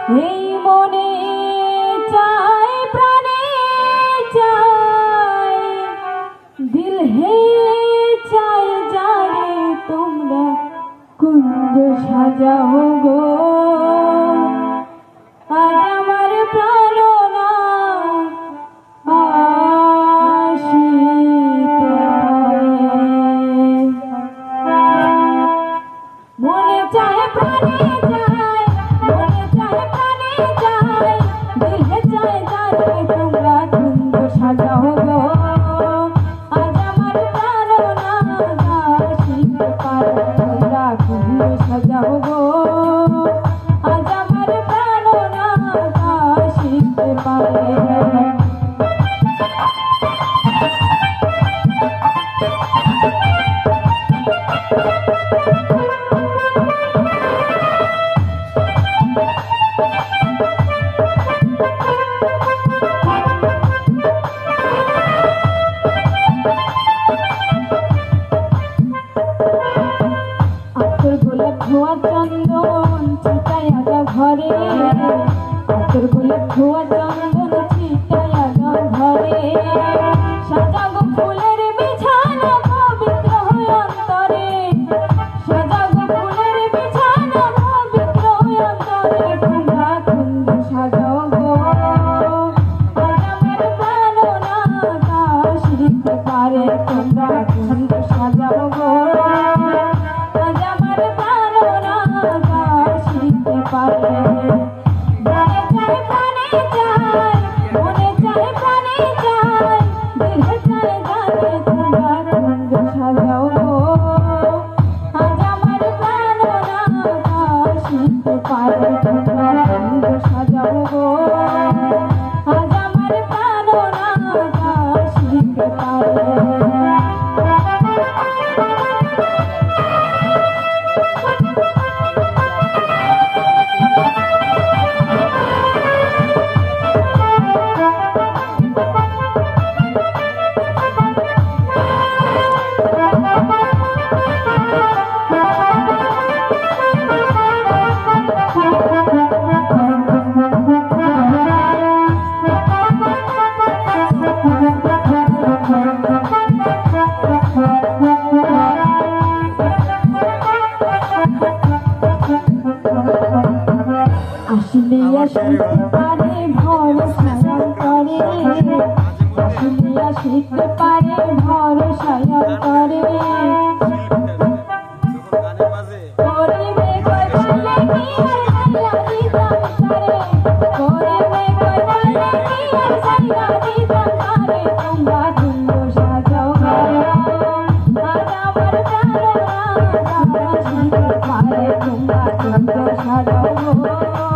এই মনে চাই প্রাণে চাই দিল হে চাই যারে তোমরা কুঞ্জ সাজাও গো আজ আমার প্রাণনা আসিতে মনে চায় প্রাণে চাই মনে চায় প্রাণে চাই দিল হে চাই যারে তোমরা কুঞ্জ সাজাও গো আজ আমার প্রাণনা আসিতে পারে তোমরা কুঞ্জ সাজাও গো আজ আমার প্রাণনা আসিতে পারে ধোয়া চন্দন ছিটাইয়া গা ঘরে আতর গোলাপ ধোয়া চন্দন ছিটাইয়া গা ঘরে সাজাগো ফুলের বিছানা পবিত্র হয়ে অন্তরে সাজাগো ফুলের বিছানা পবিত্র হয়ে অন্তরে তোমরা কুঞ্জ সাজাও গো আজ আমার প্রাণনা আসিতে পারে তোমরা কুঞ্জ সাজাও গো আজ আমার আসিতে পারে মনে চায় প্রাণে চাই মনে চায় প্রাণে চাই দিল চায় যারে তোমরা কুঞ্জ সাজাও গো আজ আমার প্রাণনা আসিতে পারে তোমরা কুঞ্জ সাজাও গো আজ আমার প্রাণনা আসিতে পারে আসলে আসিতে পারে ভরসায়ন করে আসলে আসিতে পারে ভরসায়ন করে করিবে কইলে কি আর সাইয়া দিতাম করে করিবে কইলে কি আর সাইয়া দিতাম করে তোমরা কুঞ্জ সাজাও গো আজ আমার প্রাণনা আসিতে পারে তোমরা কুঞ্জ সাজাও গো